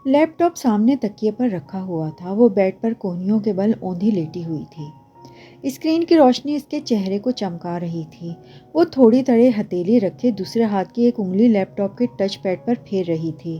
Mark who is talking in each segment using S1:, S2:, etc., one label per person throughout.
S1: لیپ top سامنے تکیے پر رکھا ہوا تھا۔ وہ بیڈ پر کوہنیوں کے بل اوندھی لیٹی ہوئی تھی۔ اسکرین کی روشنی اس کے چہرے کو چمکا رہی تھی۔ وہ تھوڑی تڑے ہتھیلی رکھے دوسرے ہاتھ کی ایک انگلی لیپ ٹاپ کے ٹچ پیڈ پر پھیر رہی تھی۔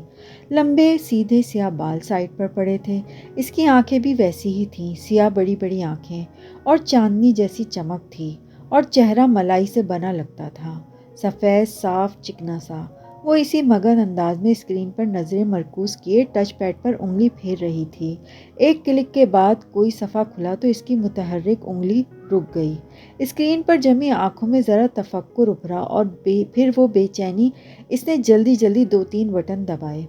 S1: لمبے سیدھے سیاہ بال سائڈ پر پڑے تھے۔ اس کی آنکھیں بھی ویسی ہی تھیں، سیاہ بڑی بڑی آنکھیں اور چاندنی جیسی چمک تھی، اور چہرہ ملائی سے بنا لگتا تھا، سفید صاف چکنا سا۔ وہ اسی مگن انداز میں اسکرین پر نظریں مرکوز کیے ٹچ پیڈ پر انگلی پھیر رہی تھی۔ ایک کلک کے بعد کوئی صفحہ کھلا تو اس کی متحرک انگلی رک گئی۔ اسکرین پر جمی آنکھوں میں ذرا تفکر ابھرا اور پھر وہ بے چینی۔ اس نے جلدی جلدی 2-3 بٹن دبائے۔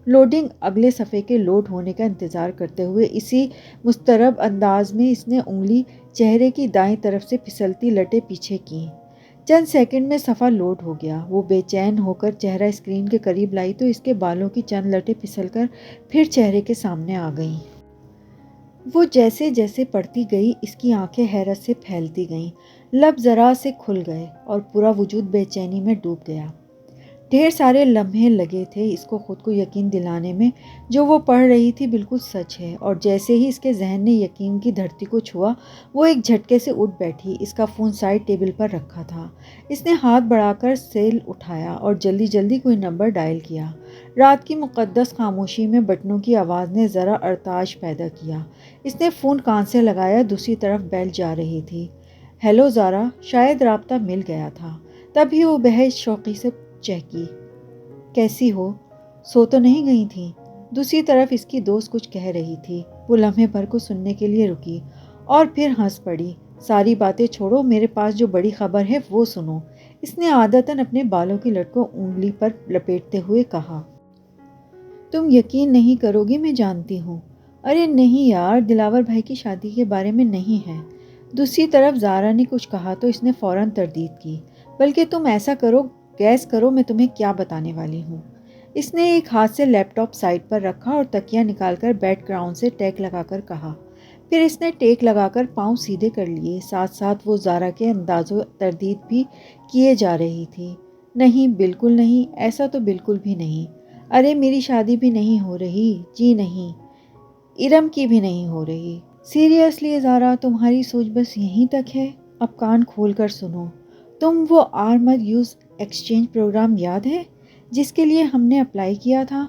S1: لوڈنگ اگلے صفحے کے لوڈ ہونے کا انتظار کرتے ہوئے اسی مضطرب انداز میں اس نے انگلی چہرے کی دائیں طرف سے پھسلتی لٹیں پیچھے کیں۔ چند سیکنڈ میں صفحہ لوڈ ہو گیا۔ وہ بے چین ہو کر چہرہ اسکرین کے قریب لائی تو اس کے بالوں کی چند لٹیں پھسل کر پھر چہرے کے سامنے آ گئیں۔ وہ جیسے جیسے پڑھتی گئی اس کی آنکھیں حیرت سے پھیلتی گئیں، لب ذرا سے کھل گئے اور پورا وجود بے چینی میں ڈوب گیا۔ ڈھیر سارے لمحے لگے تھے اس کو خود کو یقین دلانے میں جو وہ پڑھ رہی تھی بالکل سچ ہے، اور جیسے ہی اس کے ذہن نے یقین کی دھرتی کو چھوا وہ ایک جھٹکے سے اٹھ بیٹھی۔ اس کا فون سائڈ ٹیبل پر رکھا تھا۔ اس نے ہاتھ بڑھا کر سیل اٹھایا اور جلدی جلدی کوئی نمبر ڈائل کیا۔ رات کی مقدس خاموشی میں بٹنوں کی آواز نے ذرا ارتعاش پیدا کیا۔ اس نے فون کان سے لگایا، دوسری طرف بیل جا رہی تھی۔ ہیلو زارا، شاید رابطہ مل گیا تھا۔ تبھی وہ بہت شوقی سے چہکی، کیسی ہو؟ سو تو نہیں گئی تھی؟ دوسری طرف اس کی دوست کچھ کہہ رہی تھی۔ وہ لمحے بھر کو سننے کے لیے رکی اور پھر ہنس پڑی۔ ساری باتیں چھوڑو، میرے پاس جو بڑی خبر ہے وہ سنو، اس نے عادتاً اپنے بالوں کی لٹ کو انگلی پر لپیٹتے ہوئے کہا۔ تم یقین نہیں کرو گی، میں جانتی ہوں۔ ارے نہیں یار، دلاور بھائی کی شادی کے بارے میں نہیں ہے۔ دوسری طرف زارا نے کچھ کہا تو اس نے فوراً تردید کی، بلکہ تم ایسا کرو، گیس کرو میں تمہیں کیا بتانے والی ہوں۔ اس نے ایک ہاتھ سے لیپ ٹاپ سائڈ پر رکھا اور تکیہ نکال کر بیڈ گراؤنڈ سے ٹیک لگا کر کہا۔ پھر اس نے ٹیک لگا کر پاؤں سیدھے کر لیے، ساتھ ساتھ وہ زارا کے انداز و تردید بھی کیے جا رہی تھی۔ نہیں، بالکل نہیں، ایسا تو بالکل بھی نہیں۔ ارے میری شادی بھی نہیں ہو رہی، جی نہیں، ارم کی بھی نہیں ہو رہی۔ سیریسلی زارا، تمہاری سوچ بس یہیں تک ہے؟ اب کان کھول کر سنو۔ تم وہ آرمر یوز ایکسچینج پروگرام یاد ہے جس کے لیے ہم نے اپلائی کیا تھا؟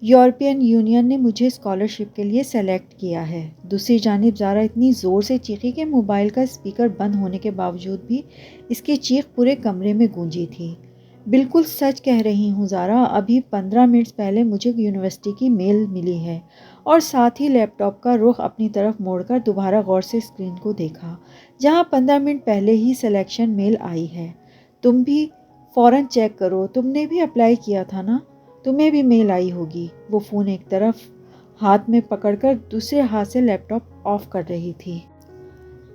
S1: یورپین یونین نے مجھے اسکالرشپ کے لیے سلیکٹ کیا ہے۔ دوسری جانب زارا اتنی زور سے چیخی کہ موبائل کا اسپیکر بند ہونے کے باوجود بھی اس کی چیخ پورے کمرے میں گونجی تھی۔ بالکل سچ کہہ رہی ہوں زارا، ابھی 15 منٹ پہلے مجھے یونیورسٹی کی میل ملی ہے۔ اور ساتھ ہی لیپ ٹاپ کا رخ اپنی طرف موڑ کر دوبارہ غور سے اسکرین کو دیکھا جہاں 15 منٹ پہلے ہی سلیکشن میل آئی ہے۔ تم بھی فوراً چیک کرو، تم نے بھی اپلائی کیا تھا نا، تمہیں بھی میل آئی ہوگی۔ وہ فون ایک طرف ہاتھ میں پکڑ کر دوسرے ہاتھ سے لیپ ٹاپ آف کر رہی تھی۔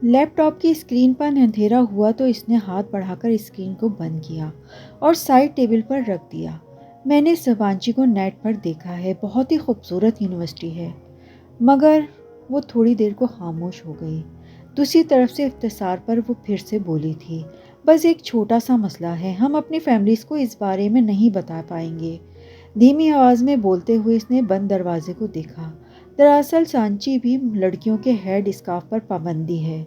S1: لیپ ٹاپ کی اسکرین پر اندھیرا ہوا تو اس نے ہاتھ بڑھا کر اسکرین کو بند کیا اور سائڈ ٹیبل پر رکھ دیا۔ میں نے سبانچی کو نیٹ پر دیکھا ہے، بہت ہی خوبصورت یونیورسٹی ہے۔ مگر وہ تھوڑی دیر کو خاموش ہو گئی۔ دوسری طرف سے اختصار پر وہ پھر سے بولی تھی، بس ایک چھوٹا سا مسئلہ ہے، ہم اپنی فیملیز کو اس بارے میں نہیں بتا پائیں گے۔ دھیمی آواز میں بولتے ہوئے اس نے بند دروازے کو دیکھا۔ دراصل سانچی بھی لڑکیوں کے ہیڈ اسکارف پر پابندی ہے۔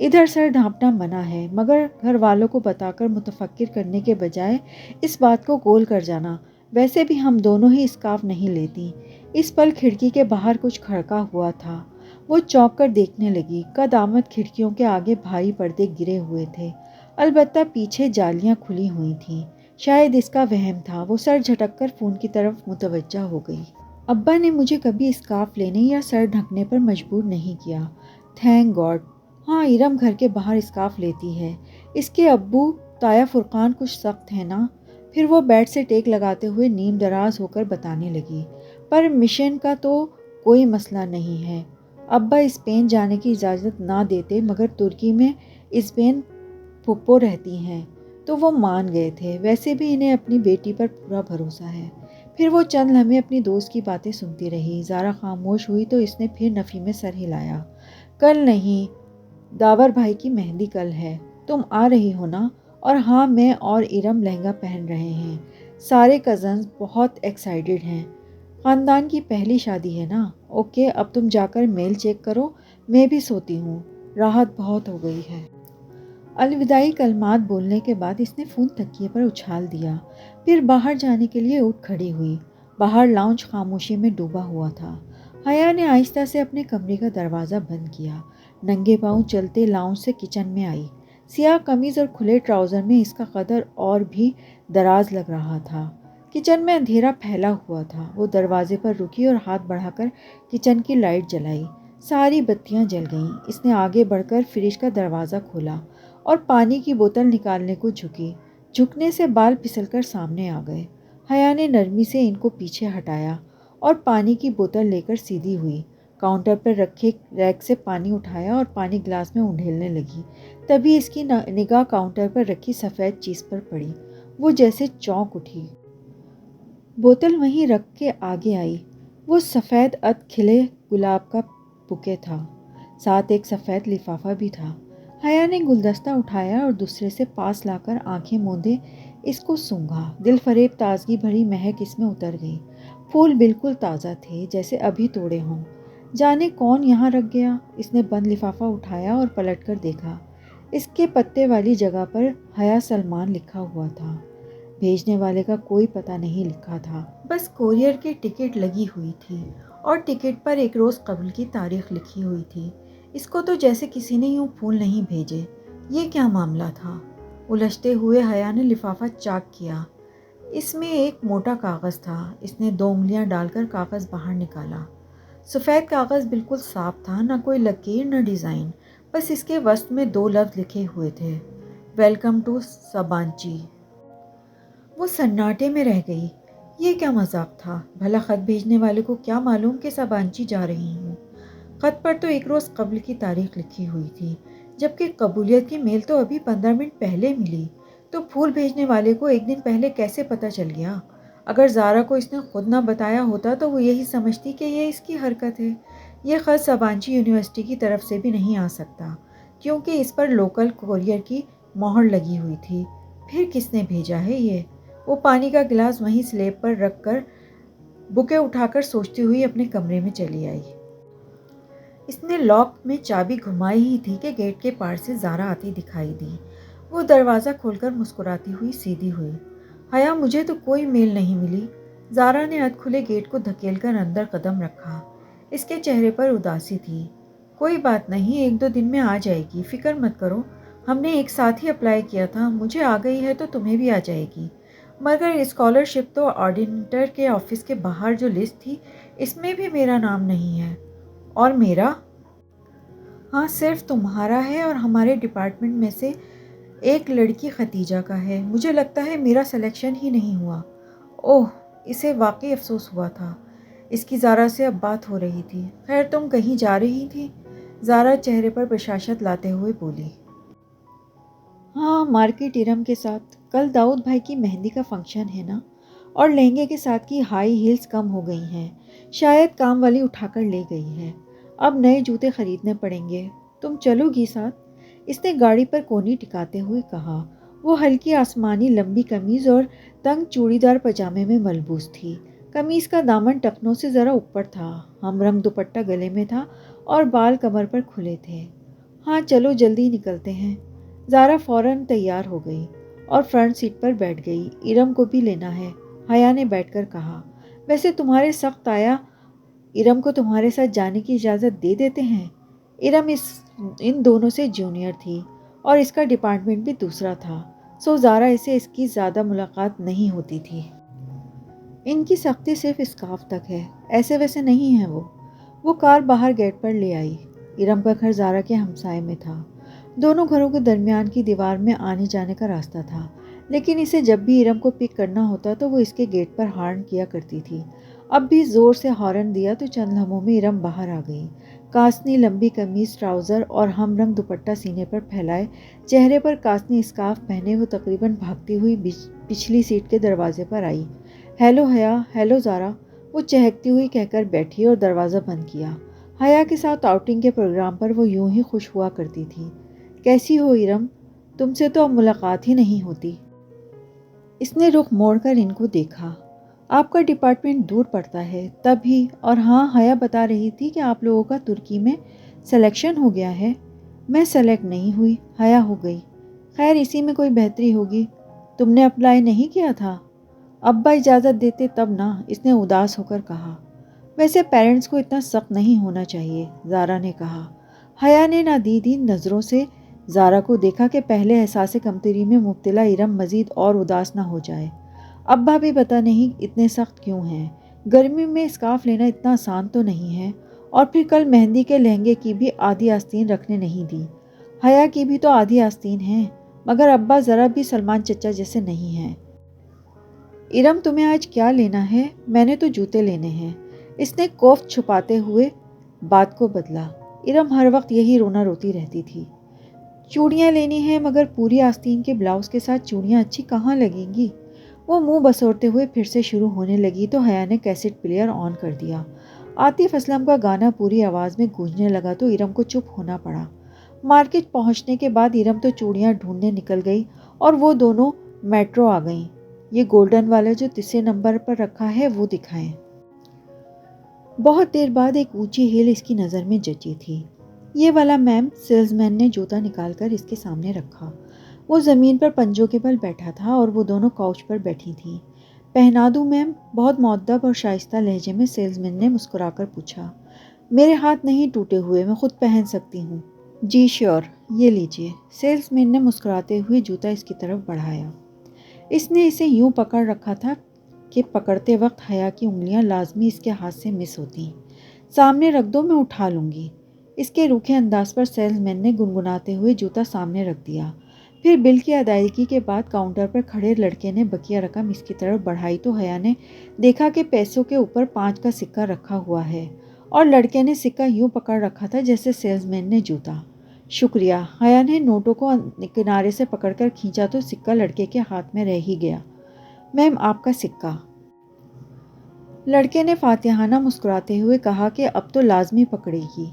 S1: ادھر سر ڈھانپنا منع ہے، مگر گھر والوں کو بتا کر متفکر کرنے کے بجائے اس بات کو گول کر جانا۔ ویسے بھی ہم دونوں ہی اسکارف نہیں لیتی۔ اس پل کھڑکی کے باہر کچھ کھڑکا ہوا تھا۔ وہ چونک کر دیکھنے لگی۔ قد آمد کھڑکیوں کے آگے بھاری پردے گرے ہوئے تھے، البتہ پیچھے جالیاں کھلی ہوئی تھیں۔ شاید اس کا وہم تھا۔ وہ سر جھٹک کر فون کی طرف متوجہ ہو گئی۔ ابا نے مجھے کبھی اسکارف لینے یا سر ڈھکنے پر مجبور نہیں کیا، تھینک گاڈ۔ ہاں، ارم گھر کے باہر اسکارف لیتی ہے۔ اس کے ابو تایا فرقان کچھ سخت ہیں نا۔ پھر وہ بیڈ سے ٹیک لگاتے ہوئے نیم دراز ہو کر بتانے لگی، پر مشن کا تو کوئی مسئلہ نہیں ہے۔ ابا اسپین جانے کی اجازت نہ دیتے، مگر ترکی میں اسپین پھپھو رہتی ہیں تو وہ مان گئے تھے۔ ویسے بھی انہیں اپنی بیٹی پر پورا بھروسہ ہے۔ پھر وہ چند لمحے اپنی دوست کی باتیں سنتی رہی۔ زارا خاموش ہوئی تو اس نے پھر نفی میں سر ہلایا۔ کل نہیں، داور بھائی کی مہندی کل ہے، تم آ رہی ہو نا؟ اور ہاں، میں اور ارم لہنگا پہن رہے ہیں۔ سارے کزنز بہت ایکسائٹڈ ہیں۔ خاندان کی پہلی شادی ہے نا۔ اوکے اب تم جا کر میل چیک کرو، میں بھی سوتی ہوں، راحت بہت ہو گئی ہے۔ الوداعی کلمات بولنے کے بعد اس نے فون تکیے پر اچھال دیا، پھر باہر جانے کے لیے اٹھ کھڑی ہوئی۔ باہر لاؤنج خاموشی میں ڈوبا ہوا تھا۔ حیا نے آہستہ سے اپنے کمرے کا دروازہ بند کیا، ننگے پاؤں چلتے لاؤنج سے کچن میں آئی۔ سیاہ قمیض اور کھلے ٹراؤزر میں اس کا قدر اور بھی دراز لگ رہا تھا۔ کچن میں اندھیرا پھیلا ہوا تھا۔ وہ دروازے پر رکی اور ہاتھ بڑھا کر کچن کی لائٹ جلائی۔ ساری بتیاں جل گئیں۔ اس نے آگے بڑھ کر فریج کا دروازہ کھولا اور پانی کی بوتل نکالنے کو جھکی۔ جھکنے سے بال پھسل کر سامنے آ گئے۔ حیا نے نرمی سے ان کو پیچھے ہٹایا اور پانی کی بوتل لے کر سیدھی ہوئی۔ کاؤنٹر پر رکھے ریک سے پانی اٹھایا اور پانی گلاس میں انڈیلنے لگی۔ تبھی اس کی نگاہ کاؤنٹر پر رکھی سفید چیز پر پڑی۔ وہ جیسے چونک اٹھی، بوتل وہیں رکھ کے آگے آئی۔ وہ سفید کھلے گلاب کا بوکے تھا، ساتھ ایک سفید لفافہ بھی تھا۔ حیا نے گلدستہ اٹھایا اور دوسرے سے پاس لا کر آنکھیں موندے اس کو سونگھا۔ دل فریب تازگی بھری مہک اس میں اتر گئی۔ پھول بالکل تازہ تھے، جیسے ابھی توڑے ہوں۔ جانے کون یہاں رکھ گیا؟ اس نے بند لفافہ اٹھایا اور پلٹ کر دیکھا۔ اس کے پتے والی جگہ پر حیا سلمان لکھا ہوا تھا۔ بھیجنے والے کا کوئی پتہ نہیں لکھا تھا، بس کوریئر کی ٹکٹ لگی ہوئی تھی اور ٹکٹ پر ایک روز قبل کی تاریخ لکھی ہوئی تھی۔ اس کو تو جیسے کسی نے یوں پھول نہیں بھیجے۔ یہ کیا معاملہ تھا؟ الجھتے ہوئے حیا نے لفافہ چاک کیا۔ اس میں ایک موٹا کاغذ تھا۔ اس نے 2 انگلیاں ڈال کر کاغذ باہر نکالا۔ سفید کاغذ بالکل صاف تھا، نہ کوئی لکیر نہ ڈیزائن، بس اس کے وسط میں 2 لفظ لکھے ہوئے تھے، ویلکم ٹو سبانچی۔ وہ سناٹے میں رہ گئی۔ یہ کیا مذاق تھا؟ بھلا خط بھیجنے والے کو کیا معلوم کہ سبانچی جا رہی ہوں؟ خط پر تو ایک روز قبل کی تاریخ لکھی ہوئی تھی، جبکہ قبولیت کی میل تو ابھی 15 منٹ پہلے ملی۔ تو پھول بھیجنے والے کو ایک دن پہلے کیسے پتہ چل گیا؟ اگر زارا کو اس نے خود نہ بتایا ہوتا تو وہ یہی سمجھتی کہ یہ اس کی حرکت ہے۔ یہ خط سبانچی یونیورسٹی کی طرف سے بھی نہیں آ سکتا، کیونکہ اس پر لوکل کوریئر کی مہر لگی ہوئی تھی۔ پھر کس نے بھیجا ہے یہ؟ وہ پانی کا گلاس وہیں سلیب پر رکھ کر بکے اٹھا کر سوچتی ہوئی اپنے کمرے میں چلی آئی۔ اس نے لاک میں چابی گھمائی ہی تھی کہ گیٹ کے پار سے زارا آتی دکھائی دی۔ وہ دروازہ کھول کر مسکراتی ہوئی سیدھی ہوئی۔ حیا مجھے تو کوئی میل نہیں ملی۔ زارا نے کھلے گیٹ کو دھکیل کر اندر قدم رکھا۔ اس کے چہرے پر اداسی تھی۔ کوئی بات نہیں، 1-2 دن میں آ جائے گی، فکر مت کرو۔ ہم نے ایک ساتھ ہی اپلائی کیا تھا، مجھے آ گئی ہے تو تمہیں بھی آ جائے گی۔ مگر اسکالرشپ تو آرڈینیٹر کے آفس کے باہر جو لسٹ تھی اس میں بھی میرا نام نہیں ہے۔ اور میرا؟ ہاں صرف تمہارا ہے اور ہمارے ڈپارٹمنٹ میں سے ایک لڑکی ختیجہ کا ہے۔ مجھے لگتا ہے میرا سلیکشن ہی نہیں ہوا۔ اوہ، اسے واقعی افسوس ہوا تھا۔ اس کی زارا سے اب بات ہو رہی تھی۔ خیر تم کہیں جا رہی تھی؟ زارا چہرے پر بشاشت لاتے ہوئے بولی۔ ہاں مارکیٹ ارم کے ساتھ۔ کل داؤد بھائی کی مہندی کا فنکشن ہے نا، اور لہنگے کے ساتھ کی ہائی ہیلز کم ہو گئی ہیں، شاید کام والی اٹھا کر لے گئی ہے۔ اب نئے جوتے خریدنے پڑیں گے۔ تم چلو گی ساتھ؟ اس نے گاڑی پر کونی ٹکاتے ہوئے کہا۔ وہ ہلکی آسمانی لمبی قمیض اور تنگ چوڑی دار پاجامے میں ملبوس تھی۔ قمیض کا دامن ٹخنوں سے ذرا اوپر تھا، ہم رنگ دوپٹہ گلے میں تھا اور بال کمر پر کھلے تھے۔ ہاں چلو جلدی نکلتے ہیں۔ زارا فوراً تیار ہو گئی اور فرنٹ سیٹ پر بیٹھ گئی۔ ارم کو بھی لینا ہے، حیا نے بیٹھ کر کہا۔ ویسے تمہارے سخت آیا ارم کو تمہارے ساتھ جانے کی اجازت دے دیتے ہیں؟ ارم ان دونوں سے جونیئر تھی اور اس کا ڈپارٹمنٹ بھی دوسرا تھا، سو زارا اسے اس کی زیادہ ملاقات نہیں ہوتی تھی۔ ان کی سختی صرف اسکارف تک ہے، ایسے ویسے نہیں ہے وہ کار باہر گیٹ پر لے آئی۔ ارم کا گھر زارا کے ہمسائے میں تھا۔ دونوں گھروں کے درمیان کی دیوار میں آنے جانے کا راستہ تھا، لیکن اسے جب بھی ارم کو پک کرنا ہوتا تو وہ اس کے گیٹ پر ہارن کیا کرتی تھی۔ اب بھی زور سے ہارن دیا تو چند لمحوں میں ارم باہر آ گئی۔ کاسنی لمبی قمیض، ٹراؤزر اور ہم رنگ دوپٹہ سینے پر پھیلائے، چہرے پر کاسنی اسکارف پہنے وہ تقریباً بھاگتی ہوئی پچھلی سیٹ کے دروازے پر آئی۔ ہیلو حیا، ہیلو زارا، وہ چہکتی ہوئی کہہ کر بیٹھی اور دروازہ بند کیا۔ حیا کے ساتھ آؤٹنگ کے پروگرام پر وہ یوں ہی خوش ہوا کرتی تھی۔ کیسی ہو ارم؟ تم سے تو اب ملاقات ہی نہیں ہوتی۔ اس نے رخ موڑ کر ان کو دیکھا۔ آپ کا ڈپارٹمنٹ دور پڑتا ہے تبھی، اور ہاں حیا بتا رہی تھی کہ آپ لوگوں کا ترکی میں سلیکشن ہو گیا ہے۔ میں سلیکٹ نہیں ہوئی، حیا ہو گئی۔ خیر اسی میں کوئی بہتری ہوگی۔ تم نے اپلائی نہیں کیا تھا؟ ابا اجازت دیتے تب نا، اس نے اداس ہو کر کہا۔ ویسے پیرنٹس کو اتنا سخت نہیں ہونا چاہیے، زارا نے کہا۔ حیا نے نادیدی نظروں سے زارا کو دیکھا کہ پہلے احساس کمتری میں مبتلا ارم مزید اور اداس نہ ہو جائے۔ ابا بھی پتہ نہیں اتنے سخت کیوں ہیں۔ گرمی میں اسکارف لینا اتنا آسان تو نہیں ہے، اور پھر کل مہندی کے لہنگے کی بھی آدھی آستین رکھنے نہیں دی۔ حیا کی بھی تو آدھی آستین ہے، مگر ابا ذرا بھی سلمان چچا جیسے نہیں ہیں۔ ارم تمہیں آج کیا لینا ہے؟ میں نے تو جوتے لینے ہیں۔ اس نے کوفت چھپاتے ہوئے بات کو بدلا۔ ارم ہر وقت یہی رونا روتی رہتی تھی۔ چوڑیاں لینی ہیں، مگر پوری آستین کے بلاؤز کے ساتھ چوڑیاں اچھی کہاں لگیں گی؟ وہ منہ بسورتے ہوئے پھر سے شروع ہونے لگی تو حیا نے کیسٹ پلیئر آن کر دیا۔ عاطف اسلم کا گانا پوری آواز میں گونجنے لگا تو ارم کو چپ ہونا پڑا۔ مارکیٹ پہنچنے کے بعد ارم تو چوڑیاں ڈھونڈنے نکل گئی اور وہ دونوں میٹرو آ گئیں۔ یہ گولڈن والا جو تیسرے نمبر پر رکھا ہے وہ دکھائیں۔ بہت دیر بعد ایک اونچی ہیل اس کی نظر میں جچی تھی۔ یہ والا میم، سیلز مین نے جوتا نکال کر اس کے سامنے رکھا۔ وہ زمین پر پنجوں کے بل بیٹھا تھا اور وہ دونوں کاؤچ پر بیٹھی تھیں۔ پہنا دوں میم؟ بہت مؤدب اور شائستہ لہجے میں سیلز مین نے مسکرا کر پوچھا۔ میرے ہاتھ نہیں ٹوٹے ہوئے، میں خود پہن سکتی ہوں۔ جی شیور، یہ لیجئے۔ سیلز مین نے مسکراتے ہوئے جوتا اس کی طرف بڑھایا۔ اس نے اسے یوں پکڑ رکھا تھا کہ پکڑتے وقت حیا کی انگلیاں لازمی اس کے ہاتھ سے مس ہوتیں۔ سامنے رکھ دو، میں اٹھا لوں گی۔ اس کے روکھے انداز پر سیلز مین نے گنگناتے ہوئے جوتا سامنے رکھ دیا۔ پھر بل کی ادائیگی کے بعد کاؤنٹر پر کھڑے لڑکے نے بقیہ رقم اس کی طرف بڑھائی تو حیا نے دیکھا کہ پیسوں کے اوپر 5 کا سکہ رکھا ہوا ہے، اور لڑکے نے سکہ یوں پکڑ رکھا تھا جیسے سیلز مین نے جوتا۔ شکریہ۔ حیا نے نوٹوں کو کنارے سے پکڑ کر کھینچا تو سکہ لڑکے کے ہاتھ میں رہ ہی گیا۔ میم آپ کا سکہ۔ لڑکے نے فاتحانہ مسکراتے ہوئے کہا کہ اب تو لازمی پکڑے گی۔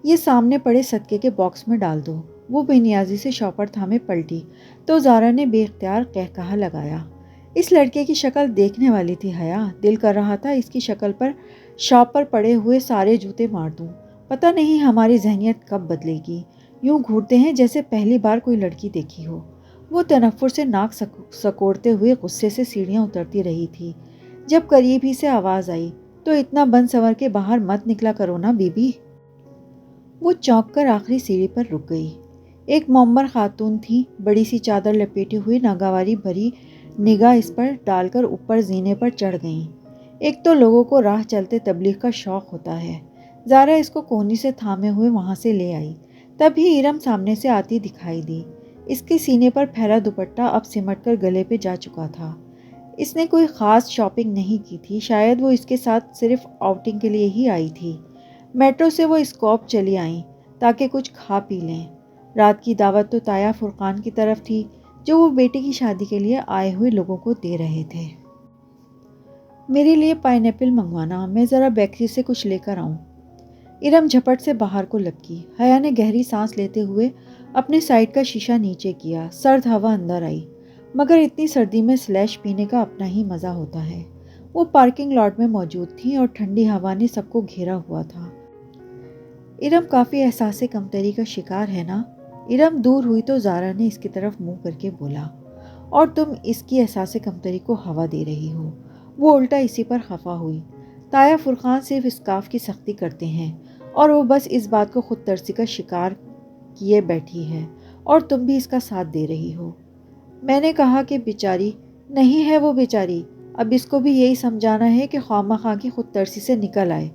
S1: یہ سامنے پڑے صدقے کے باکس میں ڈال دو۔ وہ بے نیازی سے شاپر تھامے پلٹی تو زارا نے بے اختیار قہقہہ لگایا۔ اس لڑکے کی شکل دیکھنے والی تھی حیا۔ دل کر رہا تھا اس کی شکل پر شاپ پر پڑے ہوئے سارے جوتے مار دوں۔ پتہ نہیں ہماری ذہنیت کب بدلے گی۔ یوں گھورتے ہیں جیسے پہلی بار کوئی لڑکی دیکھی ہو۔ وہ تنفر سے ناک سکوڑتے ہوئے غصے سے سیڑھیاں اترتی رہی تھی، جب قریب ہی سے آواز آئی، تو اتنا بن سنور کے باہر مت نکلا کرو نا بی بی۔ وہ چونک کر آخری سیڑھی پر رک گئی۔ ایک معمر خاتون تھی، بڑی سی چادر لپیٹی ہوئی، ناگواری بھری نگاہ اس پر ڈال کر اوپر زینے پر چڑھ گئیں۔ ایک تو لوگوں کو راہ چلتے تبلیغ کا شوق ہوتا ہے۔ زارا اس کو کونی سے تھامے ہوئے وہاں سے لے آئی۔ تبھی ارم سامنے سے آتی دکھائی دی۔ اس کے سینے پر پھیلا دوپٹہ اب سمٹ کر گلے پہ جا چکا تھا۔ اس نے کوئی خاص شاپنگ نہیں کی تھی، شاید وہ اس کے ساتھ صرف آؤٹنگ کے لیے ہی آئی تھی۔ میٹرو سے وہ اسکوپ چلی آئیں تاکہ کچھ کھا پی لیں۔ رات کی دعوت تو تایا فرقان کی طرف تھی، جو وہ بیٹے کی شادی کے لیے آئے ہوئے لوگوں کو دے رہے تھے۔ میرے لیے پائن ایپل منگوانا، میں ذرا بیکری سے کچھ لے کر آؤں۔ ارم جھپٹ سے باہر کو لپکی۔ حیا نے گہری سانس لیتے ہوئے اپنے سائڈ کا شیشہ نیچے کیا۔ سرد ہوا اندر آئی، مگر اتنی سردی میں سلیش پینے کا اپنا ہی مزہ ہوتا ہے۔ وہ پارکنگ لاٹ میں موجود تھی اور ٹھنڈی ہوا نے سب کو گھیرا ہوا تھا۔ ارم کافی احساس کمتری کا شکار ہے نا؟ ارم دور ہوئی تو زارا نے اس کی طرف منہ کر کے بولا، اور تم اس کی احساس کمتری کو ہوا دے رہی ہو۔ وہ الٹا اسی پر خفا ہوئی۔ تایا فرقان صرف اسکارف کی سختی کرتے ہیں اور وہ بس اس بات کو خود ترسی کا شکار کیے بیٹھی ہے، اور تم بھی اس کا ساتھ دے رہی ہو۔ میں نے کہا کہ بیچاری نہیں ہے وہ بیچاری، اب اس کو بھی یہی سمجھانا ہے کہ خواہ کی خود ترسی سے نکل آئے۔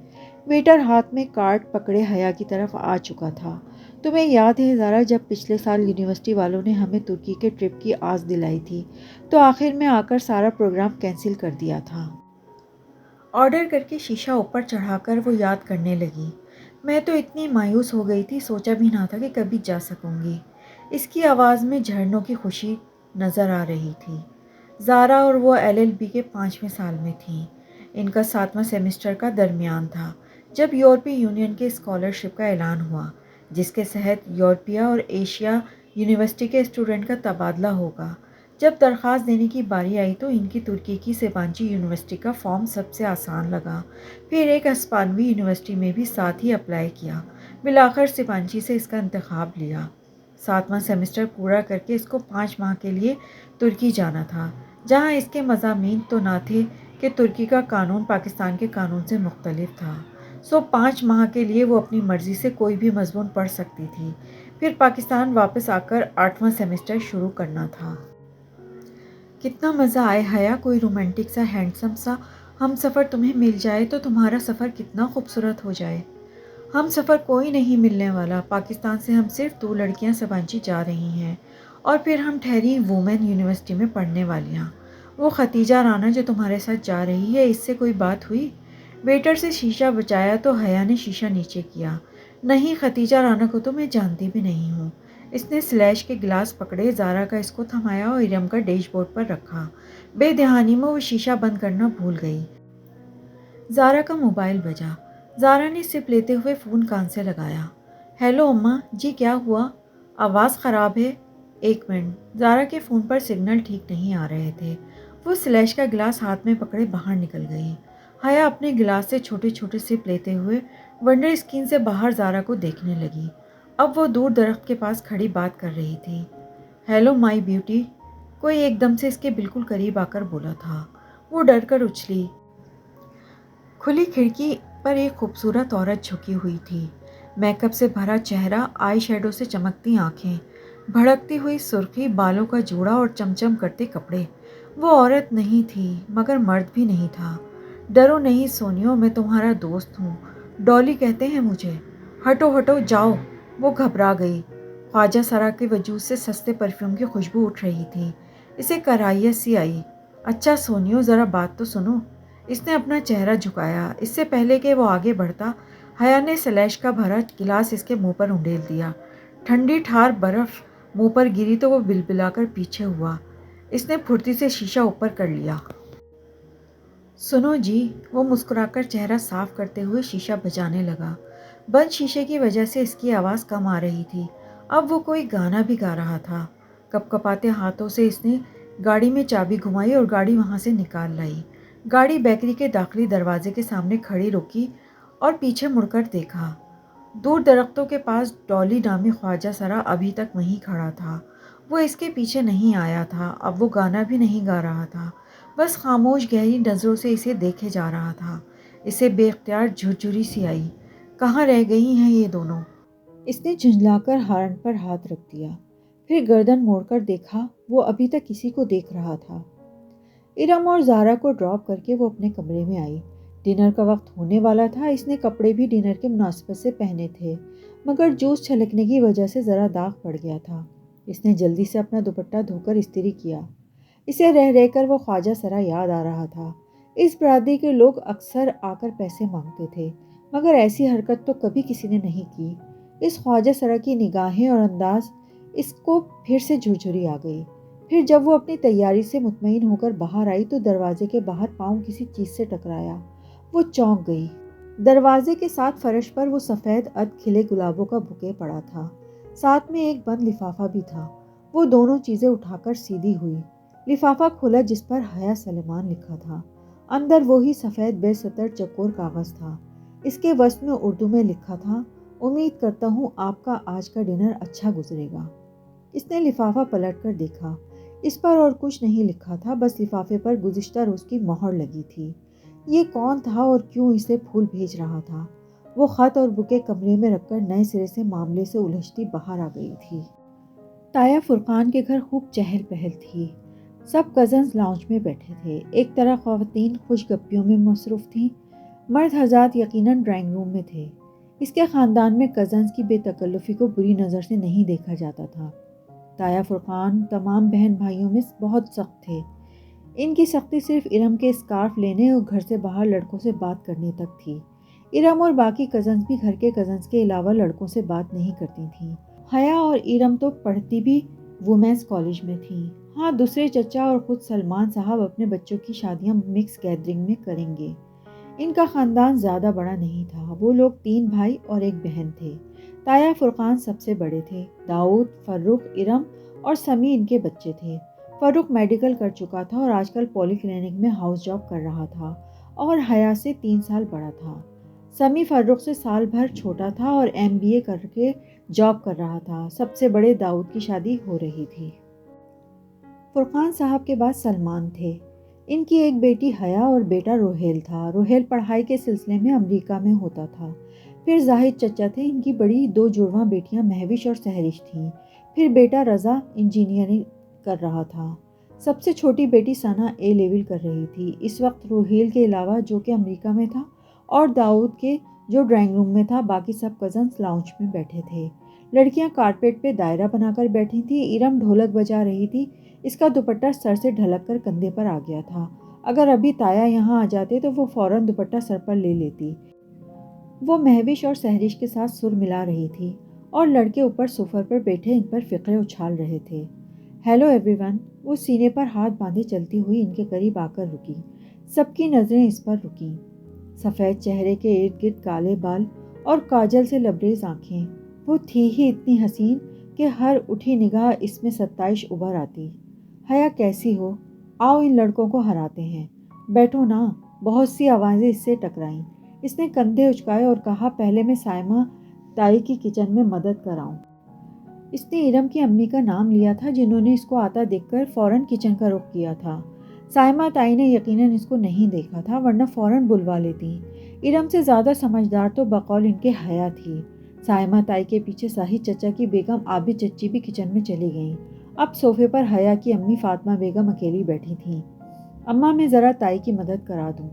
S1: ویٹر ہاتھ میں کارڈ پکڑے حیا کی طرف آ چکا تھا۔ تمہیں یاد ہے زارا، جب پچھلے سال یونیورسٹی والوں نے ہمیں ترکی کے ٹرپ کی آس دلائی تھی تو آخر میں آ کر سارا پروگرام کینسل کر دیا تھا؟ آرڈر کر کے شیشہ اوپر چڑھا کر وہ یاد کرنے لگی۔ میں تو اتنی مایوس ہو گئی تھی، سوچا بھی نہ تھا کہ کبھی جا سکوں گی۔ اس کی آواز میں جھرنوں کی خوشی نظر آ رہی تھی۔ زارا اور وہ LLB کے 5ویں سال میں تھیں۔ ان کا 7واں سیمسٹر کا درمیان تھا جب یورپی یونین کے اسکالرشپ کا اعلان ہوا، جس کے تحت یورپیہ اور ایشیا یونیورسٹی کے اسٹوڈنٹ کا تبادلہ ہوگا۔ جب درخواست دینے کی باری آئی تو ان کی ترکی کی سیبانچی یونیورسٹی کا فارم سب سے آسان لگا، پھر ایک ہسپانوی یونیورسٹی میں بھی ساتھ ہی اپلائی کیا، بالآخر سیبانچی سے اس کا انتخاب لیا۔ 7واں سیمسٹر پورا کر کے اس کو 5 ماہ کے لیے ترکی جانا تھا، جہاں اس کے مضامین تو نہ تھے کہ ترکی کا قانون پاکستان کے قانون سے مختلف تھا، 5 ماہ کے لیے وہ اپنی مرضی سے کوئی بھی مضمون پڑھ سکتی تھی، پھر پاکستان واپس آ کر 8واں سیمسٹر شروع کرنا تھا۔ کتنا مزہ آئے حیا، کوئی رومانٹک سا ہینڈسم سا ہم سفر تمہیں مل جائے تو تمہارا سفر کتنا خوبصورت ہو جائے۔ ہم سفر کوئی نہیں ملنے والا، پاکستان سے ہم صرف 2 لڑکیاں سیبانچی جا رہی ہیں اور پھر ہم ٹھہری وومن یونیورسٹی میں پڑھنے والیاں۔ وہ ختیجہ رانا جو تمہارے ساتھ جا رہی ہے، اس سے کوئی بات ہوئی؟ ویٹر سے شیشہ بچایا تو حیا نے شیشہ نیچے کیا۔ نہیں، ختیجہ رانا کو تو میں جانتی بھی نہیں ہوں۔ اس نے سلیش کے گلاس پکڑے، زارا کا اس کو تھمایا اور ارم کا ڈیش بورڈ پر رکھا۔ بے دہانی میں وہ شیشہ بند کرنا بھول گئی۔ زارا کا موبائل بجا۔ زارا نے سپ لیتے ہوئے فون کان سے لگایا۔ ہیلو اماں جی، کیا ہوا؟ آواز خراب ہے۔ 1 منٹ۔ زارا کے فون پر سگنل ٹھیک نہیں آ رہے تھے۔ وہ سلیش کا گلاس ہاتھ میں پکڑے باہر نکل گئی۔ حیا اپنے گلاس سے چھوٹے چھوٹے سپ لیتے ہوئے ونڈو اسکرین سے باہر زارا کو دیکھنے لگی۔ اب وہ دور درخت کے پاس کھڑی بات کر رہی تھی۔ ہیلو مائی بیوٹی، کوئی ایک دم سے اس کے بالکل قریب آ کر بولا تھا۔ وہ ڈر کر اچھلی۔ کھلی کھڑکی پر ایک خوبصورت عورت جھکی ہوئی تھی، میک اپ سے بھرا چہرہ، آئی شیڈو سے چمکتی آنکھیں، بھڑکتی ہوئی سرخی، بالوں کا جوڑا اور چمچم کرتے کپڑے۔ وہ عورت نہیں تھی مگر مرد بھی نہیں تھا۔ ڈرو نہیں سونیو، میں تمہارا دوست ہوں، ڈولی کہتے ہیں مجھے۔ ہٹو ہٹو جاؤ۔ وہ گھبرا گئی۔ خواجہ سرا کے وجود سے سستے پرفیوم کی خوشبو اٹھ رہی تھی۔ اسے کراہیت سی آئی۔ اچھا سونیو، ذرا بات تو سنو۔ اس نے اپنا چہرہ جھکایا۔ اس سے پہلے کہ وہ آگے بڑھتا، حیا نے سلیش کا بھرا گلاس اس کے منہ پر انڈیل دیا۔ ٹھنڈی ٹھار برف منہ پر گری تو وہ بلبلا کر پیچھے ہوا۔ اس نے پھرتی سے شیشہ اوپر کر لیا۔ سنو جی، وہ مسکرا کر چہرہ صاف کرتے ہوئے شیشہ بجانے لگا۔ بند شیشے کی وجہ سے اس کی آواز کم آ رہی تھی۔ اب وہ کوئی گانا بھی گا رہا تھا۔ کپ کپاتے ہاتھوں سے اس نے گاڑی میں چابی گھمائی اور گاڑی وہاں سے نکال لائی۔ گاڑی بیکری کے داخلی دروازے کے سامنے کھڑی روکی اور پیچھے مڑ کر دیکھا۔ دور درختوں کے پاس ڈولی نامی خواجہ سرا ابھی تک وہیں کھڑا تھا۔ وہ اس کے پیچھے نہیں آیا تھا۔ اب وہ گانا بھی نہیں گا رہا تھا، بس خاموش گہری نظروں سے اسے دیکھے جا رہا تھا۔ اسے بے اختیار جھرجھری سی آئی۔ کہاں رہ گئی ہیں یہ دونوں؟ اس نے جھنجلا کر ہارن پر ہاتھ رکھ دیا، پھر گردن موڑ کر دیکھا۔ وہ ابھی تک کسی کو دیکھ رہا تھا۔ ارم اور زارا کو ڈراپ کر کے وہ اپنے کمرے میں آئی۔ ڈنر کا وقت ہونے والا تھا۔ اس نے کپڑے بھی ڈنر کے مناسبت سے پہنے تھے، مگر جوس چھلکنے کی وجہ سے ذرا داغ پڑ گیا تھا۔ اس نے جلدی سے اپنا دوپٹہ دھو کر استری کیا۔ اسے رہ رہ کر وہ خواجہ سرا یاد آ رہا تھا۔ اس برادری کے لوگ اکثر آ کر پیسے مانگتے تھے، مگر ایسی حرکت تو کبھی کسی نے نہیں کی۔ اس خواجہ سرا کی نگاہیں اور انداز اس کو پھر سے جھرجھری آ گئی۔ پھر جب وہ اپنی تیاری سے مطمئن ہو کر باہر آئی تو دروازے کے باہر پاؤں کسی چیز سے ٹکرایا۔ وہ چونک گئی۔ دروازے کے ساتھ فرش پر وہ سفید کھلے گلابوں کا بوکے پڑا تھا، ساتھ میں ایک بند لفافہ بھی تھا۔ وہ دونوں چیزیں اٹھا کر سیدھی ہوئی۔ لفافہ کھولا جس پر حیا سلیمان لکھا تھا۔ اندر وہی سفید بے سطر چوکور کاغذ تھا۔ اس کے وسط میں اردو میں لکھا تھا، امید کرتا ہوں آپ کا آج کا ڈنر اچھا گزرے گا۔ اس نے لفافہ پلٹ کر دیکھا۔ اس پر اور کچھ نہیں لکھا تھا، بس لفافے پر گزشتہ روز کی مہر لگی تھی۔ یہ کون تھا اور کیوں اسے پھول بھیج رہا تھا؟ وہ خط اور بوکے کمرے میں رکھ کر نئے سرے سے معاملے سے الجھتی باہر آ گئی تھی۔ تایا فرقان کے گھر خوب چہل پہل تھی۔ سب کزنز لاؤنج میں بیٹھے تھے۔ ایک طرح خواتین خوش گپیوں میں مصروف تھیں، مرد حضرات یقیناً ڈرائنگ روم میں تھے۔ اس کے خاندان میں کزنز کی بے تکلفی کو بری نظر سے نہیں دیکھا جاتا تھا۔ تایا فرقان تمام بہن بھائیوں میں بہت سخت تھے۔ ان کی سختی صرف ارم کے اسکارف لینے اور گھر سے باہر لڑکوں سے بات کرنے تک تھی۔ ارم اور باقی کزنز بھی گھر کے کزنز کے علاوہ لڑکوں سے بات نہیں کرتی تھیں۔ حیا اور ارم تو پڑھتی بھی وومینز کالج میں تھیں۔ ہاں، دوسرے چچا اور خود سلمان صاحب اپنے بچوں کی شادیاں مکس گیدرنگ میں کریں گے۔ ان کا خاندان زیادہ بڑا نہیں تھا۔ وہ لوگ 3 بھائی اور 1 بہن تھے۔ تایا فرقان سب سے بڑے تھے۔ داؤد، فرخ، ارم اور سمی ان کے بچے تھے۔ فروخ میڈیکل کر چکا تھا اور آج کل پولی کلینک میں ہاؤس جاب کر رہا تھا اور حیا سے 3 سال بڑا تھا۔ سمیع فروخ سے سال بھر چھوٹا تھا اور MBA کر کے جاب کر رہا تھا۔ سب سے بڑے داؤد کی شادی ہو رہی تھی۔ فرقان صاحب کے بعد سلمان تھے۔ ان کی ایک بیٹی حیا اور بیٹا روہیل تھا۔ روہیل پڑھائی کے سلسلے میں امریکہ میں ہوتا تھا۔ پھر زاہد چچا تھے۔ ان کی بڑی 2 جڑواں بیٹیاں مہوش اور سہرش تھیں۔ پھر بیٹا رضا انجینئرنگ کر رہا تھا۔ سب سے چھوٹی بیٹی ثنا A لیول کر رہی تھی۔ اس وقت روہیل کے علاوہ جو کہ امریکہ میں تھا اور داؤد کے جو ڈرائنگ روم میں تھا، باقی سب کزنز لاؤنج میں بیٹھے تھے۔ لڑکیاں کارپیٹ پہ دائرہ بنا کر بیٹھی تھیں۔ ارم ڈھولک بجا رہی تھی۔ اس کا دوپٹہ سر سے ڈھلک کر کندھے پر آ گیا تھا۔ اگر ابھی تایا یہاں آ جاتے تو وہ فوراً دوپٹہ سر پر لے لیتی۔ وہ مہوش اور سہرش کے ساتھ سر ملا رہی تھی اور لڑکے اوپر سوفر پر بیٹھے ان پر فقرے اچھال رہے تھے۔ ہیلو ایوری ون، وہ سینے پر ہاتھ باندھے چلتی ہوئی ان کے قریب آ کر رکی۔ سب کی نظریں اس پر رکیں۔ سفید چہرے کے ارد گرد کالے بال اور کاجل سے لبریز آنکھیں۔ وہ تھی ہی اتنی حسین کہ ہر اٹھی نگاہ اس میں 27 ابھر آتی۔ حیا کیسی ہو؟ آؤ ان لڑکوں کو ہراتے ہیں۔ بیٹھو نا۔ بہت سی آوازیں اس سے ٹکرائیں۔ اس نے کندھے اچکائے اور کہا پہلے میں سائمہ تائی کی کچن میں مدد کراؤں۔ اس نے ارم کی امی کا نام لیا تھا جنہوں نے اس کو آتا دیکھ کر فوراً کچن کا رخ کیا تھا۔ سائمہ تائی نے یقیناً اس کو نہیں دیکھا تھا ورنہ فوراً بلوا لیتی۔ ارم سے زیادہ سمجھدار تو بقول ان کے حیا تھی۔ سائمہ تائی کے پیچھے زاہد چچا کی بیگم عابد چچی بھی کچن میں چلی گئیں۔ اب صوفے پر حیا کی امی فاطمہ بیگم اکیلی بیٹھی تھیں۔ اماں میں ذرا تائی کی مدد کرا دوں۔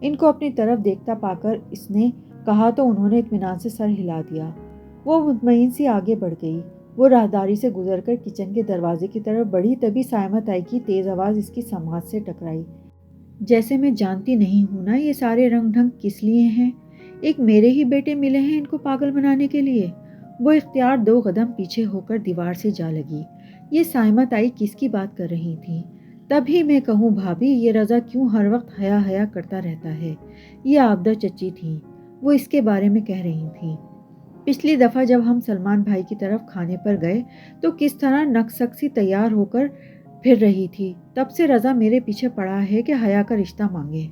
S1: ان کو اپنی طرف دیکھتا پا کر اس نے کہا تو انہوں نے اطمینان سے سر ہلا دیا۔ وہ مطمئن سی آگے بڑھ گئی۔ وہ راہداری سے گزر کر کچن کے دروازے کی طرف بڑھی، تبھی سائمہ تائی کی تیز آواز اس کی سماعت سے ٹکرائی۔ جیسے میں جانتی نہیں ہوں نا یہ سارے رنگ ڈھنگ کس لیے ہیں؟ ایک میرے ہی بیٹے ملے ہیں ان کو پاگل بنانے کے لیے۔ وہ اختیار 2 قدم پیچھے ہو کر دیوار سے جا لگی۔ یہ سائمہ تائی کس کی بات کر رہی تھی؟ تبھی میں کہوں بھابھی یہ رضا کیوں ہر وقت حیا حیا کرتا رہتا ہے؟ یہ عابدہ چچی تھیں۔ وہ اس کے بارے میں کہہ رہی تھیں۔ پچھلی دفعہ جب ہم سلمان بھائی کی طرف کھانے پر گئے تو کس طرح نک سی تیار ہو کر پھر رہی تھی، تب سے رضا میرے پیچھے پڑا ہے کہ حیا کا رشتہ مانگے۔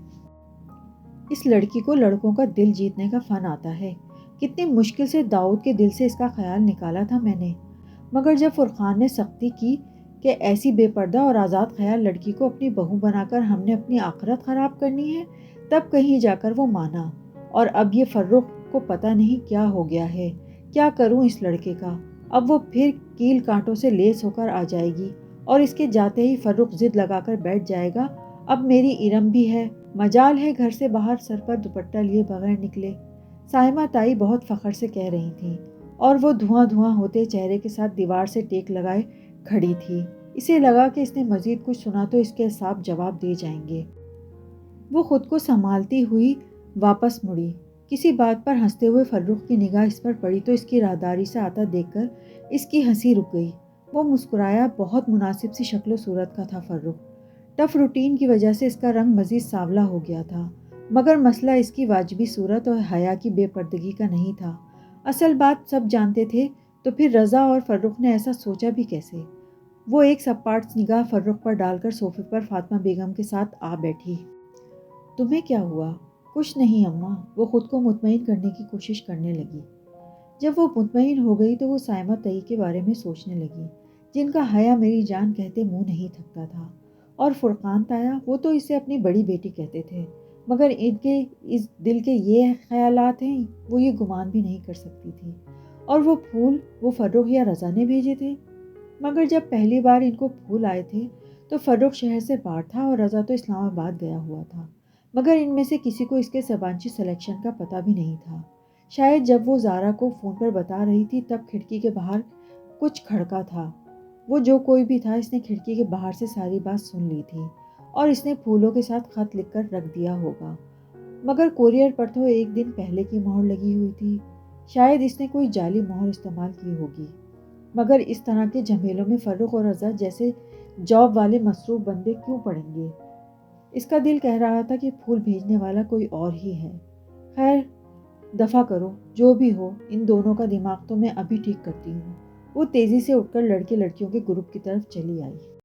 S1: اس لڑکی کو لڑکوں کا دل جیتنے کا فن آتا ہے۔ کتنی مشکل سے داؤد کے دل سے اس کا خیال نکالا تھا میں نے، مگر جب فرقان نے سختی کی کہ ایسی بے پردہ اور آزاد خیال لڑکی کو اپنی بہو بنا کر ہم نے اپنی آخرت خراب کرنی ہے، تب کہیں جا کر وہ مانا۔ اور اب یہ فروخ کو پتہ نہیں کیا ہو گیا ہے۔ کیا کروں اس لڑکے کا؟ اب وہ پھر کیل کانٹوں سے لیس ہو کر آ جائے گی اور اس کے جاتے ہی فروخ ضد لگا کر بیٹھ جائے گا اب میری ارم بھی ہے، مجال ہے گھر سے باہر سر پر دوپٹہ لیے بغیر نکلے۔ سائمہ تائی بہت فخر سے کہہ رہی تھیں اور وہ دھواں دھواں ہوتے چہرے کے ساتھ دیوار سے ٹیک لگائے کھڑی تھی۔ اسے لگا کہ اس نے مزید کچھ سنا تو اس کے اعصاب جواب دے جائیں گے۔ وہ خود کو سنبھالتی ہوئی واپس مڑی۔ کسی بات پر ہنستے ہوئے فروخ کی نگاہ اس پر پڑی تو اس کی راہداری سے آتا دیکھ کر اس کی ہنسی رک گئی۔ وہ مسکرایا۔ بہت مناسب سی شکل و صورت کا تھا فروخ۔ ٹف روٹین کی وجہ سے اس کا رنگ مزید سانولا ہو گیا تھا، مگر مسئلہ اس کی واجبی صورت اور حیا کی بے پردگی کا نہیں تھا۔ اصل بات سب جانتے تھے تو پھر رضا اور فروخ نے ایسا سوچا بھی کیسے؟ وہ ایک سپاٹ نگاہ فروخ پر ڈال کر صوفے پر فاطمہ بیگم کے ساتھ آ بیٹھی۔ تمہیں کیا ہوا؟ کچھ نہیں اماں، وہ خود کو مطمئن کرنے کی کوشش کرنے لگی۔ جب وہ مطمئن ہو گئی تو وہ سائمہ تائی کے بارے میں سوچنے لگی، جن کا حیا میری جان کہتے منہ نہیں تھکتا تھا، اور فرقان تایا، وہ تو اسے اپنی بڑی بیٹی کہتے تھے، مگر ان کے اس دل کے یہ خیالات ہیں وہ یہ گمان بھی نہیں کر سکتی تھی۔ اور وہ پھول وہ فروخ یا رضا نے بھیجے تھے؟ مگر جب پہلی بار ان کو پھول آئے تھے تو فروخ شہر سے باہر تھا اور رضا تو اسلام آباد گیا ہوا تھا، مگر ان میں سے کسی کو اس کے زبانچی سلیکشن کا پتہ بھی نہیں تھا۔ شاید جب وہ زارا کو فون پر بتا رہی تھی تب کھڑکی کے باہر کچھ کھڑکا تھا۔ وہ جو کوئی بھی تھا اس نے کھڑکی کے باہر سے ساری بات سن لی تھی اور اس نے پھولوں کے ساتھ خط لکھ کر رکھ دیا ہوگا، مگر کوریئر پر تو 1 دن پہلے کی مہر لگی ہوئی تھی۔ شاید اس نے کوئی جعلی مہر استعمال کی ہوگی، مگر اس طرح کے جھمیلوں میں فروخ اور رضا جیسے جاب والے مصروف بندے کیوں پڑیں گے؟ اس کا دل کہہ رہا تھا کہ پھول بھیجنے والا کوئی اور ہی ہے۔ خیر دفع کرو، جو بھی ہو، ان دونوں کا دماغ تو میں ابھی ٹھیک کرتی ہوں۔ وہ تیزی سے اٹھ کر لڑکے لڑکیوں کے گروپ کی طرف چلی آئی۔